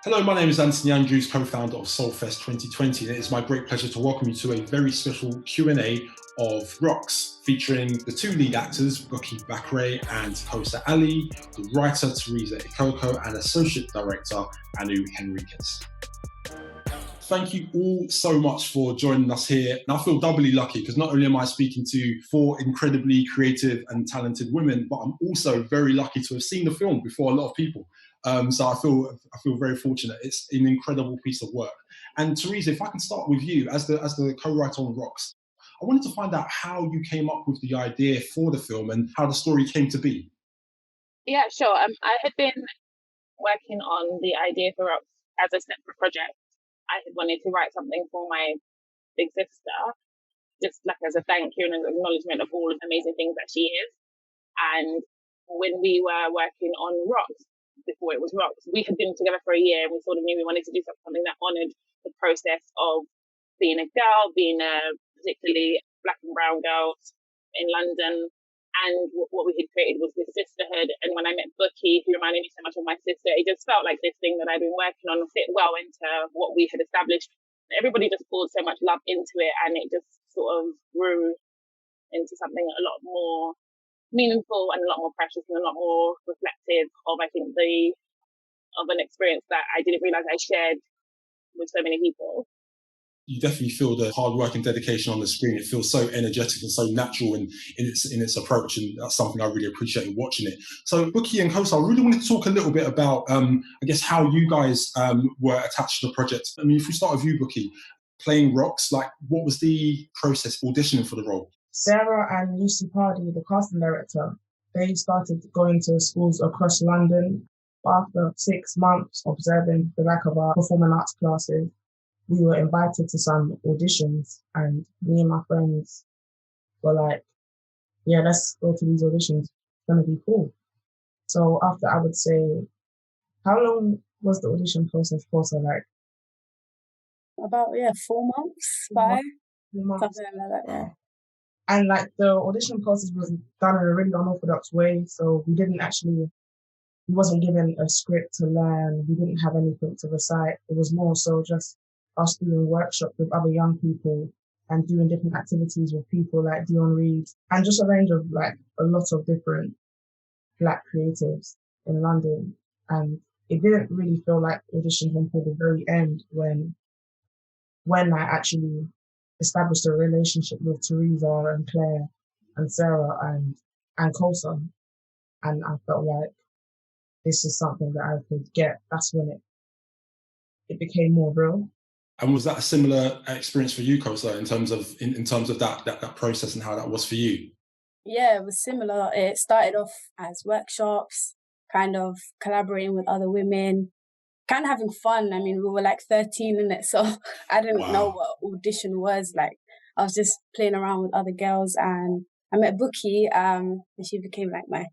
Hello, my name is Anthony Andrews, co-founder of SOULFEST2020, and it is my great pleasure to welcome you to a very special Q&A of Rocks, featuring the two lead actors, Bucky Bakre and Kosa Ali, the writer Teresa Ikoko, and associate director Anu Henriquez. Thank you all so much for joining us here. And I feel doubly lucky because not only am I speaking to four incredibly creative and talented women, but I'm also very lucky to have seen the film before a lot of people. So I feel very fortunate. It's an incredible piece of work. And Teresa, if I can start with you as the co-writer on Rocks, I wanted to find out how you came up with the idea for the film and how the story came to be. Yeah, sure. I had been working on the idea for Rocks as a separate project. I had wanted to write something for my big sister, just like as a thank you and an acknowledgement of all the amazing things that she is. And when we were working on Rocks, before it was Rocks, we had been together for a year and we sort of knew we wanted to do something that honoured the process of being a girl, being a particularly black and brown girl in London. And what we had created was this sisterhood. And when I met Bucky, who reminded me so much of my sister, it just felt like this thing that I'd been working on fit well into what we had established. Everybody just poured so much love into it, and it just sort of grew into something a lot more meaningful and a lot more precious and a lot more reflective of, I think, of an experience that I didn't realize I shared with so many people. You definitely feel the hard work and dedication on the screen. It feels so energetic and so natural in its approach, and that's something I really appreciated watching it. So, Bucky and Kosa, I really wanted to talk a little bit about, I guess, how you guys were attached to the project. I mean, if we start with you, Bucky, playing Rocks, like, what was the process auditioning for the role? Sarah and Lucy Pardy, the casting director, they started going to schools across London. After 6 months observing the lack of our performing arts classes, we were invited to some auditions, and me and my friends were like, yeah, let's go to these auditions. It's going to be cool. So after, I would say, how long was the audition process for? So like about 4 months, 5, something like that, yeah. And like the audition process was done in a really unorthodox way. So we wasn't given a script to learn. We didn't have anything to recite. It was more so just us doing workshops with other young people and doing different activities with people like Dion Reed and just a range of like a lot of different Black creatives in London. And it didn't really feel like auditioning until the very end when I actually established a relationship with Teresa and Claire and Sarah and Kosa. And I felt like this is something that I could get. That's when it became more real. And was that a similar experience for you, Kosa, in terms of that process and how that was for you? Yeah, it was similar. It started off as workshops, kind of collaborating with other women, kind of having fun. I mean, we were like 13 in it, so I didn't know what audition was. Like, I was just playing around with other girls, and I met Bucky, and she became like my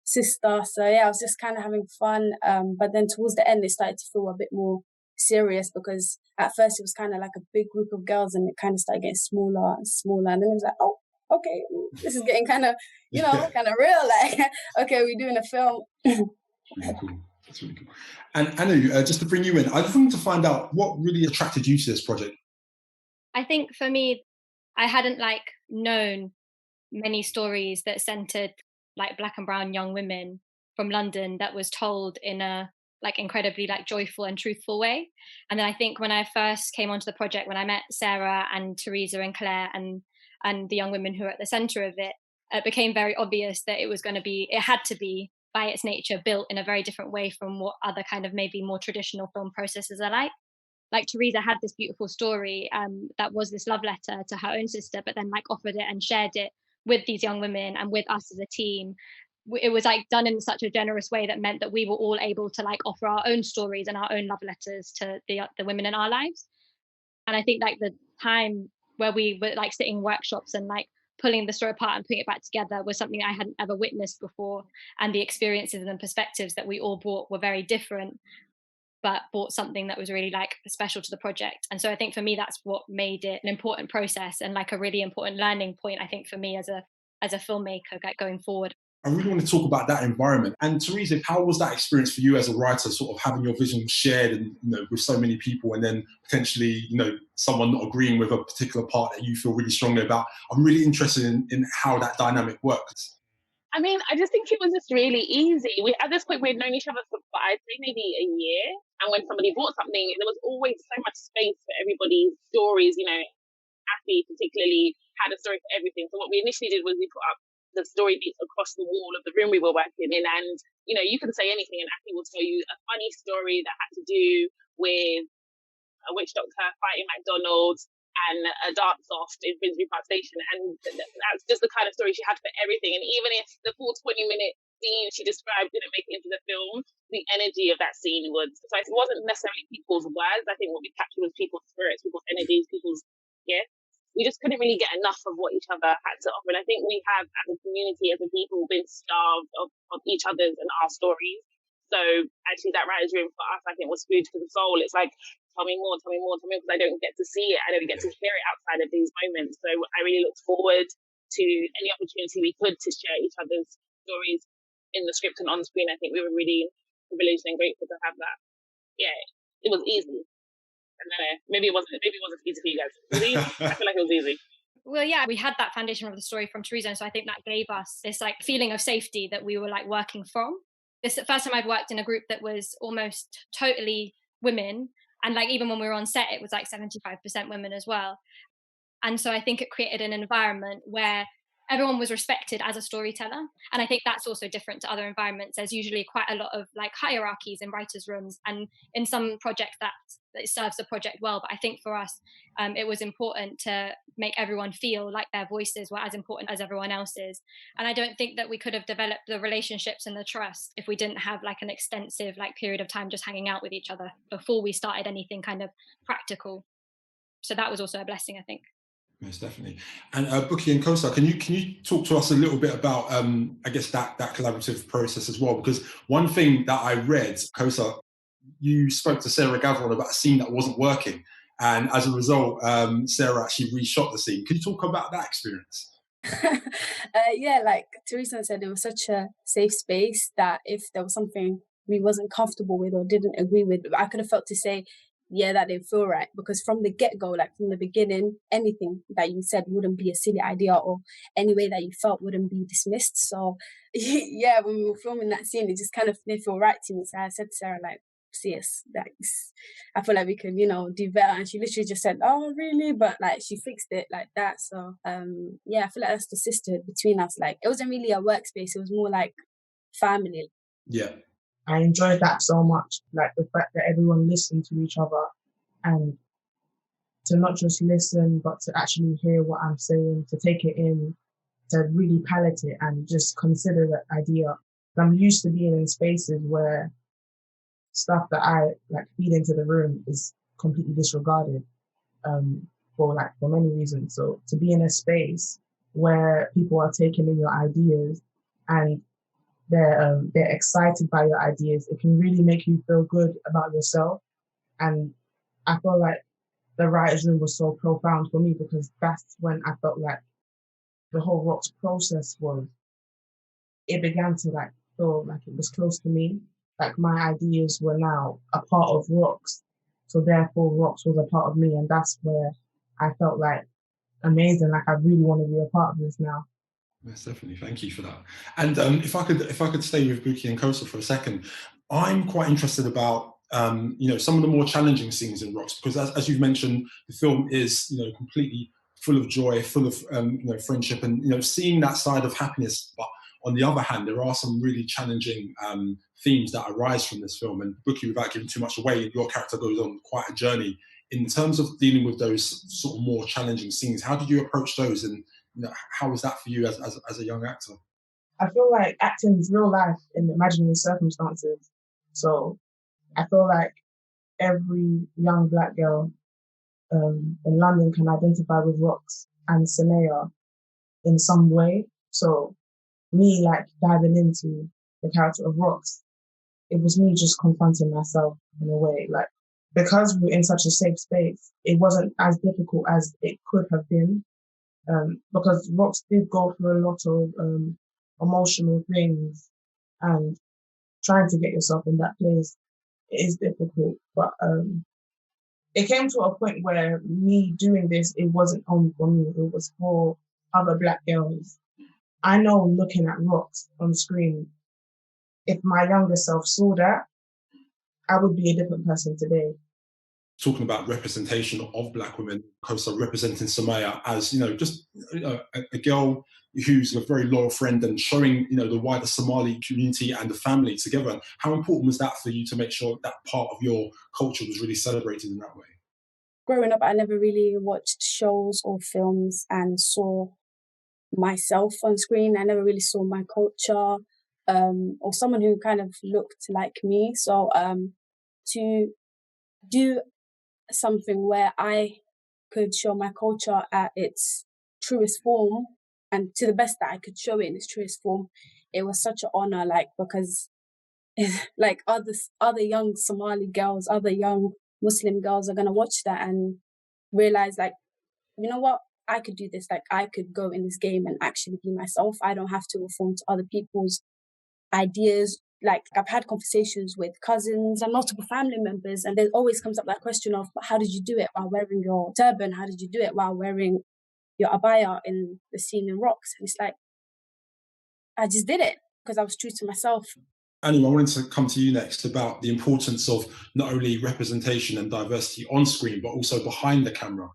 sister. So yeah, I was just kind of having fun. But then towards the end, it started to feel a bit more serious because at first it was kind of like a big group of girls, and it kind of started getting smaller and smaller. And then it was like, oh, okay, this is getting kind of, kind of real. Like, okay, we're doing a film. Really cool. That's really cool. And Anu, just to bring you in, I just wanted to find out what really attracted you to this project. I think for me, I hadn't known many stories that centered like Black and brown young women from London that was told in a incredibly joyful and truthful way. And then I think when I first came onto the project, when I met Sarah and Teresa and Claire and the young women who are at the center of it, it became very obvious that it had to be by its nature built in a very different way from what other kind of maybe more traditional film processes are like. Like Teresa had this beautiful story that was this love letter to her own sister, but then offered it and shared it with these young women and with us as a team. It was done in such a generous way that meant that we were all able to offer our own stories and our own love letters to the women in our lives. And I think the time where we were sitting workshops and pulling the story apart and putting it back together was something I hadn't ever witnessed before. And the experiences and perspectives that we all brought were very different, but brought something that was really special to the project. And so I think for me, that's what made it an important process and a really important learning point, I think, for me as a filmmaker going forward. I really want to talk about that environment. And Teresa, how was that experience for you as a writer, sort of having your vision shared and, with so many people, and then potentially, someone not agreeing with a particular part that you feel really strongly about? I'm really interested in how that dynamic works. I mean, I just think it was just really easy. At this point, we had known each other for, I'd say, maybe a year. And when somebody bought something, there was always so much space for everybody's stories. Affy particularly had a story for everything. So what we initially did was we put up the story beats across the wall of the room we were working in. And, you can say anything and Affy will tell you a funny story that had to do with a witch doctor fighting McDonald's and a dance-off in Finsbury Park Station. And that's just the kind of story she had for everything. And even if the full 20-minute scene she described didn't make it into the film, the energy of that scene would. So it wasn't necessarily people's words. I think what we captured was people's spirits, people's energies, people's gifts. We just couldn't really get enough of what each other had to offer. And I think we have, as a community, as a people, been starved of each other's and our stories. So actually that writer's room for us, I think, was food for the soul. It's like, tell me more, because I don't get to see it. I don't get to hear it outside of these moments. So I really looked forward to any opportunity we could to share each other's stories in the script and on screen. I think we were really privileged and grateful to have that. Yeah, it was easy. I don't know. Maybe it wasn't easy for you guys. It was easy. I feel like it was easy. Well, yeah, we had that foundation of the story from Teresa, and so I think that gave us this feeling of safety that we were working from. This is the first time I'd worked in a group that was almost totally women, and even when we were on set, it was 75% women as well. And so I think it created an environment where everyone was respected as a storyteller. And I think that's also different to other environments. There's usually quite a lot of hierarchies in writers' rooms, and in some projects that it serves the project well. But I think for us, it was important to make everyone feel like their voices were as important as everyone else's. And I don't think that we could have developed the relationships and the trust if we didn't have an extensive period of time just hanging out with each other before we started anything kind of practical. So that was also a blessing, I think. Most definitely. And Buki and Kosa, can you talk to us a little bit about, I guess, that collaborative process as well? Because one thing that I read, Kosa, you spoke to Sarah Gavron about a scene that wasn't working. And as a result, Sarah actually reshot the scene. Can you talk about that experience? Yeah, like Teresa said, it was such a safe space that if there was something we wasn't comfortable with or didn't agree with, I could have felt to say, yeah, that didn't feel right. Because from the get-go, from the beginning, anything that you said wouldn't be a silly idea, or any way that you felt wouldn't be dismissed. So yeah, when we were filming that scene, it just kind of didn't feel right to me. So I said to Sarah, sis, I feel like we could, do better. And she literally just said, oh, really? But she fixed it like that. So yeah, I feel like that's the sisterhood between us. It wasn't really a workspace. It was more like family. Yeah. I enjoyed that so much, the fact that everyone listened to each other, and to not just listen, but to actually hear what I'm saying, to take it in, to really palate it and just consider the idea. I'm used to being in spaces where stuff that I feed into the room is completely disregarded for many reasons. So to be in a space where people are taking in your ideas and they're excited by your ideas, it can really make you feel good about yourself. And I feel like the writer's room was so profound for me, because that's when I felt like the whole Rocks process it began to feel like it was close to me. My ideas were now a part of Rocks. So therefore Rocks was a part of me. And that's where I felt amazing. I really want to be a part of this now. Yes, definitely. Thank you for that. And if I could stay with Buki and Kosa for a second, I'm quite interested about some of the more challenging scenes in Rocks, because as you've mentioned, the film is completely full of joy, full of friendship, and seeing that side of happiness. But on the other hand, there are some really challenging themes that arise from this film. And Buki, without giving too much away, your character goes on quite a journey in terms of dealing with those sort of more challenging scenes. How did you approach those, and how was that for you as a young actor? I feel like acting is real life in imaginary circumstances. So I feel like every young Black girl in London can identify with Rocks and Sanaya in some way. So me diving into the character of Rocks, it was me just confronting myself in a way. Because we're in such a safe space, it wasn't as difficult as it could have been. Because Rocks did go through a lot emotional things and trying to get yourself in that place, it is difficult. But it came to a point where me doing this, it wasn't only for me, it was for other Black girls. I know looking at Rocks on screen, if my younger self saw that, I would be a different person today. Talking about representation of Black women, Kosa representing Samaya as, just a girl who's a very loyal friend and showing, the wider Somali community and the family together. How important was that for you to make sure that part of your culture was really celebrated in that way? Growing up, I never really watched shows or films and saw myself on screen. I never really saw my culture or someone who kind of looked like me. So to do something where I could show my culture at its truest form and to the best that I could show it in its truest form, it was such an honor, because like other young Somali girls, other young Muslim girls are gonna watch that and realize, you know what, I could do this. I could go in this game and actually be myself. I don't have to conform to other people's ideas. I've had conversations with cousins and multiple family members, and there always comes up that question of, how did you do it while wearing your turban? How did you do it while wearing your abaya in the scene in Rocks? And it's I just did it because I was true to myself. Annie, I wanted to come to you next about the importance of not only representation and diversity on screen, but also behind the camera.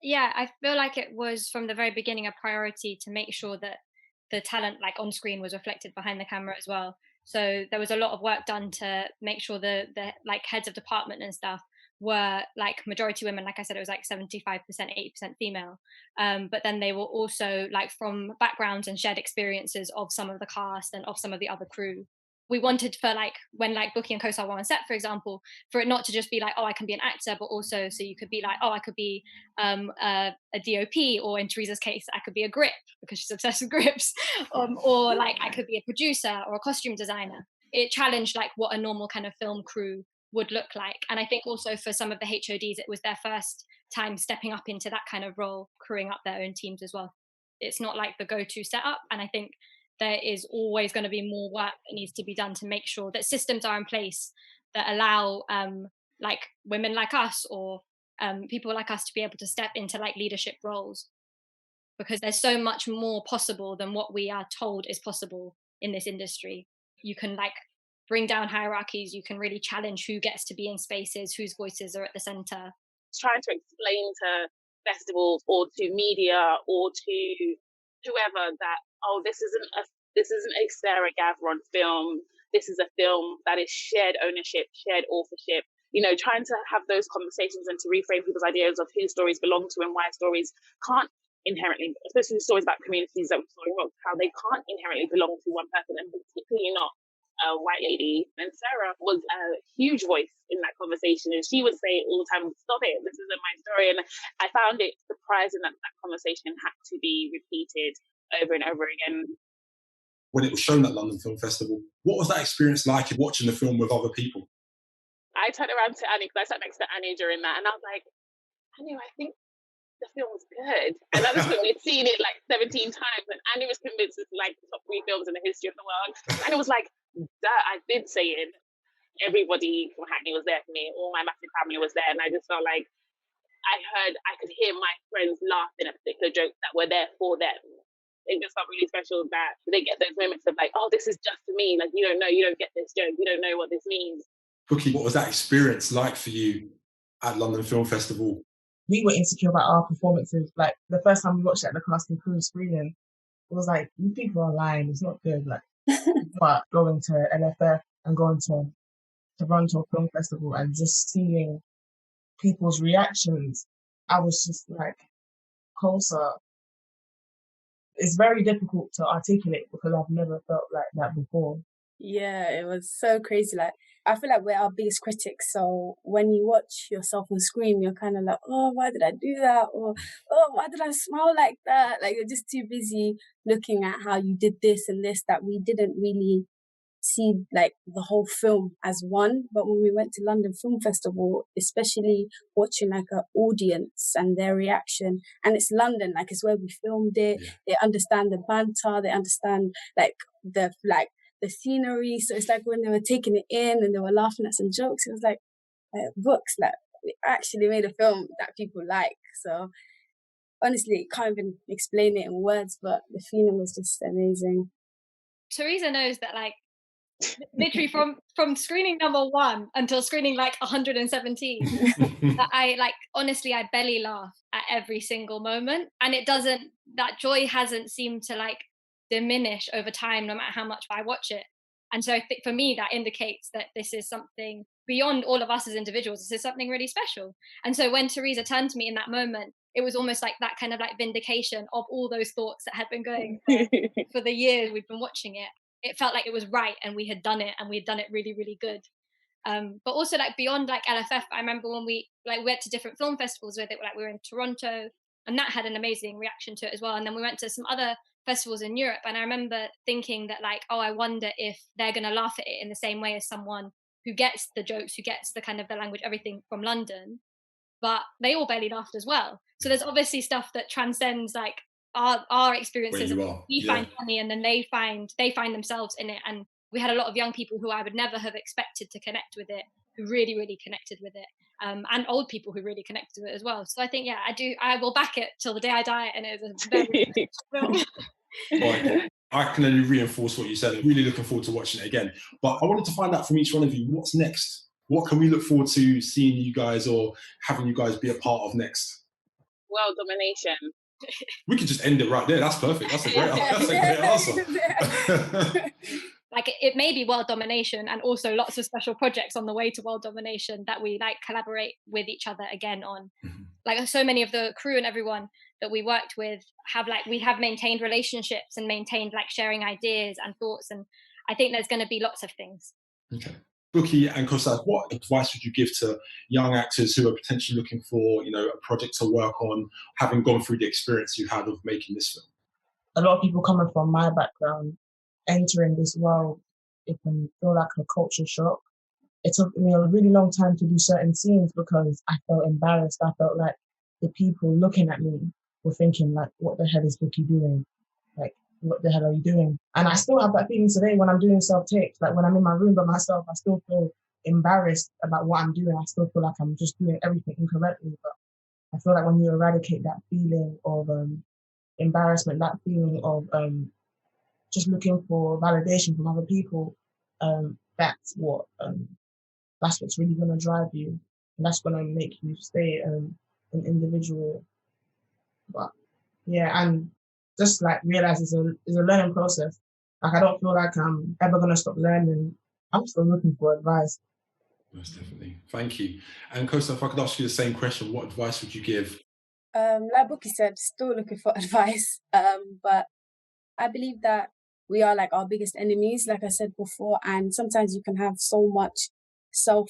Yeah, I feel like it was from the very beginning a priority to make sure that the talent on screen was reflected behind the camera as well. So there was a lot of work done to make sure the heads of department and stuff were majority women. Like I said, it was 75%, 80% female. But then they were also from backgrounds and shared experiences of some of the cast and of some of the other crew. We wanted for when Bookie and Kosa were on set, for example, for it not to just be oh, I can be an actor, but also so you could be oh, I could be a DOP, or in Teresa's case, I could be a grip because she's obsessed with grips, or I could be a producer or a costume designer. It challenged what a normal kind of film crew would look like. And I think also for some of the HODs, it was their first time stepping up into that kind of role, crewing up their own teams as well. It's not the go-to setup. And I think there is always going to be more work that needs to be done to make sure that systems are in place that allow women like us or people like us to be able to step into leadership roles, because there's so much more possible than what we are told is possible in this industry. You can bring down hierarchies, you can really challenge who gets to be in spaces, whose voices are at the center. Trying to explain to festivals or to media or to whoever that, oh, this isn't a Sarah Gavron film. This is a film that is shared ownership, shared authorship. Trying to have those conversations and to reframe people's ideas of whose stories belong to and why stories can't inherently, especially stories about communities that we saw in Rocks, how they can't inherently belong to one person, and particularly not a white lady. And Sarah was a huge voice in that conversation, and she would say all the time, stop it, this isn't my story. And I found it surprising that conversation had to be repeated over and over again. When it was shown at London Film Festival, what was that experience like watching the film with other people? I turned around to Annie, because I sat next to Annie during that, and I was like, Annie, I think the film was good. And at this point, we'd seen it 17 times, and Annie was convinced it's the top 3 films in the history of the world. And it was duh, I've been saying everybody from Hackney was there for me. All my massive family was there, and I just felt like I could hear my friends laughing at particular jokes that were there for them. It just felt really special that they get those moments of oh, this is just for me. You don't know, you don't get this joke, you don't know what this means. Bookie, what was that experience like for you at London Film Festival? We were insecure about our performances. The first time we watched it at the cast and crew screening, it was you people are lying, it's not good. But going to LFF and going to Toronto Film Festival and just seeing people's reactions, I was just Kosa, it's very difficult to articulate because I've never felt like that before. Yeah, it was so crazy. I feel we're our biggest critics. So when you watch yourself on screen, you're kind of oh, why did I do that? Or, oh, why did I smile like that? You're just too busy looking at how you did this and this that we didn't really see like the whole film as one. But when we went to London Film Festival, especially watching like an audience and their reaction, and it's London, like it's where we filmed it. Yeah. They understand the banter, they understand the scenery. So it's like when they were taking it in and they were laughing at some jokes, it was like books, like we actually made a film that people like. So honestly, can't even explain it in words, but the feeling was just amazing. Teresa knows that, like, literally from screening number 1 until screening like 117, that I like, honestly, I belly laugh at every single moment, and that joy hasn't seemed to like diminish over time, no matter how much I watch it. And so I think for me that indicates that this is something beyond all of us as individuals. This is something really special. And so when Teresa turned to me in that moment, it was almost like that kind of like vindication of all those thoughts that had been going for the years we've been watching it. It felt like it was right, and we had done it, and we had done it really, really good. But also like beyond like LFF, I remember when we like went to different film festivals with it, like we were in Toronto, and that had an amazing reaction to it as well. And then we went to some other festivals in Europe, and I remember thinking that like, oh, I wonder if they're going to laugh at it in the same way as someone who gets the jokes, who gets the kind of the language, everything from London. But they all barely laughed as well. So there's obviously stuff that transcends like our experiences. We find funny, and then they find themselves in it. And we had a lot of young people who I would never have expected to connect with it, who really, really connected with it, and old people who really connected with it as well. So I think, yeah, I will back it till the day I die, and it is a very film. Well, I can only reinforce what you said. I'm really looking forward to watching it again. But I wanted to find out from each one of you, what's next? What can we look forward to seeing you guys or having you guys be a part of next? World domination. We could just end it right there. That's perfect. That's a great answer. Like it may be world domination, and also lots of special projects on the way to world domination that we like collaborate with each other again on. Like so many of the crew and everyone that we worked with we have maintained relationships and maintained like sharing ideas and thoughts, and I think there's going to be lots of things. Okay. Buki and Kostas, what advice would you give to young actors who are potentially looking for, a project to work on, having gone through the experience you had of making this film? A lot of people coming from my background, entering this world, it can feel like a culture shock. It took me a really long time to do certain scenes because I felt embarrassed. I felt like the people looking at me were thinking like, what the hell is Buki doing? Like, what the hell are you doing? And I still have that feeling today when I'm doing self-tapes. Like when I'm in my room by myself, I still feel embarrassed about what I'm doing. I still feel like I'm just doing everything incorrectly. But I feel like when you eradicate that feeling of embarrassment, that feeling of just looking for validation from other people, that's what's really going to drive you, and that's going to make you stay an individual. But yeah, and just like realize it's a learning process. Like I don't feel like I'm ever going to stop learning. I'm still looking for advice. Most definitely. Thank you. And Kosta, if I could ask you the same question, what advice would you give? Like Buki said, still looking for advice. But I believe that we are like our biggest enemies, like I said before, and sometimes you can have so much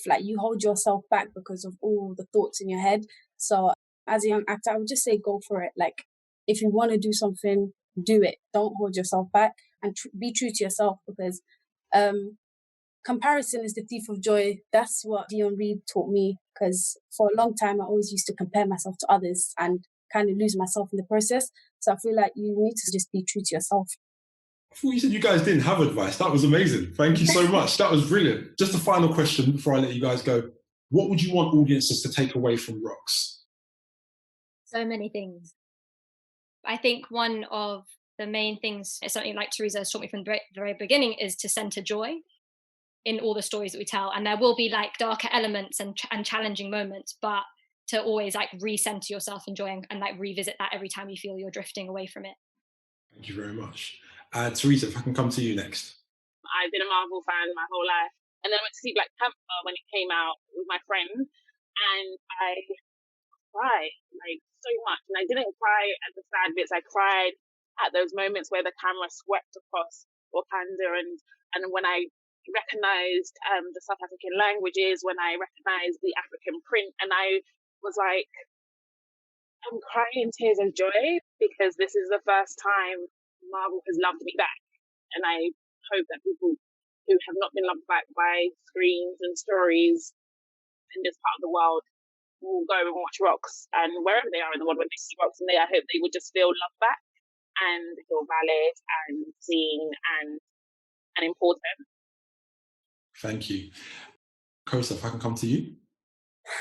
like you hold yourself back because of all the thoughts in your head. So as a young actor, I would just say go for it. Like if you want to do something, do it. Don't hold yourself back, and be true to yourself, because comparison is the thief of joy. That's what Dion Reed taught me, because for a long time I always used to compare myself to others and kind of lose myself in the process. So I feel like you need to just be true to yourself. I thought you said you guys didn't have advice. That was amazing. Thank you so much. That was brilliant. Just a final question before I let you guys go. What would you want audiences to take away from Rocks? So many things. I think one of the main things, something like Teresa has taught me from the very beginning, is to center joy in all the stories that we tell. And there will be like darker elements and challenging moments, but to always like recenter yourself in joy and like revisit that every time you feel you're drifting away from it. Thank you very much. Teresa, if I can come to you next. I've been a Marvel fan my whole life. And then I went to see Black Panther when it came out with my friends. And I cried like so much. And I didn't cry at the sad bits. I cried at those moments where the camera swept across Wakanda, and when I recognized the South African languages, when I recognized the African print, and I was like, I'm crying tears of joy because this is the first time Marvel has loved me back. And I hope that people who have not been loved back by screens and stories in this part of the world will go and watch Rocks, and wherever they are in the world, when they see Rocks, and I hope they would just feel loved back and feel valid and seen and important. Thank you. Kosa, if I can come to you.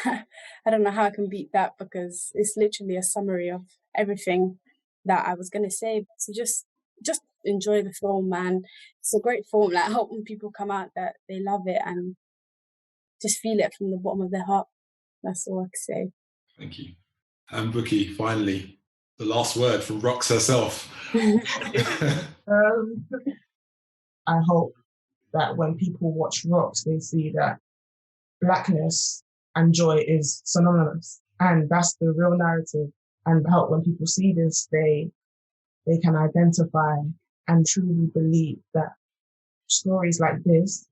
I don't know how I can beat that, because it's literally a summary of everything that I was going to say. So just enjoy the film, man. It's a great film. Like, I hope when people come out that they love it and just feel it from the bottom of their heart. That's all I can say. Thank you. And Bookie, finally, the last word from Rox herself. I hope that when people watch Rocks, they see that blackness and joy is synonymous, and that's the real narrative. And I hope when people see this, they can identify and truly believe that stories like this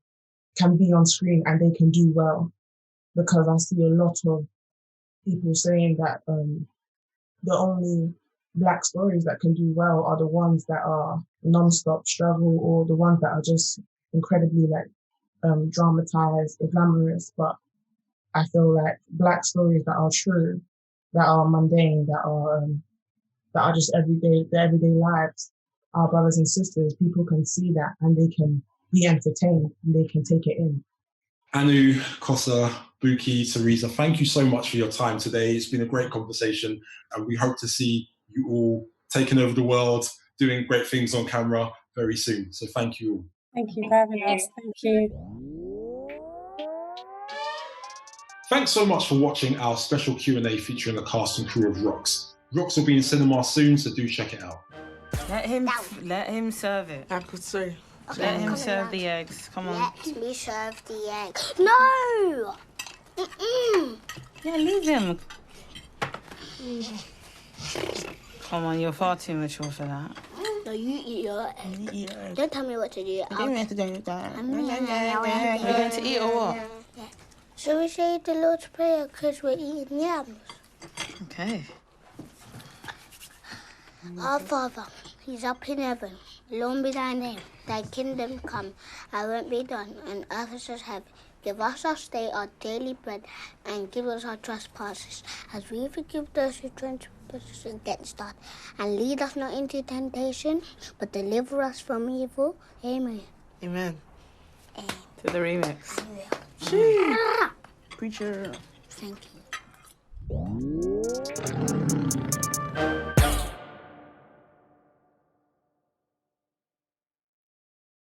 can be on screen and they can do well. Because I see a lot of people saying that the only Black stories that can do well are the ones that are non-stop struggle, or the ones that are just incredibly dramatized or glamorous. But I feel like Black stories that are true, that are mundane, that are just their everyday lives, our brothers and sisters, people can see that and they can be entertained and they can take it in. Anu, Kosa, Buki, Teresa, thank you so much for your time today. It's been a great conversation, and we hope to see you all taking over the world, doing great things on camera very soon. So thank you all. Thank you for having us. Thank you. Thanks so much for watching our special Q&A featuring the cast and crew of Rocks. Rocks will be in cinema soon, so do check it out. Let him serve it. I could say. Okay, let him serve the eggs. Come on. Let me serve the eggs. No! Yeah, leave him. Come on, you're far too mature for that. No, you eat your egg. Don't tell me what to do. You're going to eat or what? Yeah. Shall we say the Lord's Prayer because we're eating yams? Okay. Our Father, He's up in heaven. Hallowed be thy name. Thy kingdom come. Thy will be done on earth as heaven. Give us our day our daily bread, and give us our trespasses, as we forgive those who trespass against us. And lead us not into temptation, but deliver us from evil. Amen. Amen. To the remix. Preacher. Thank you.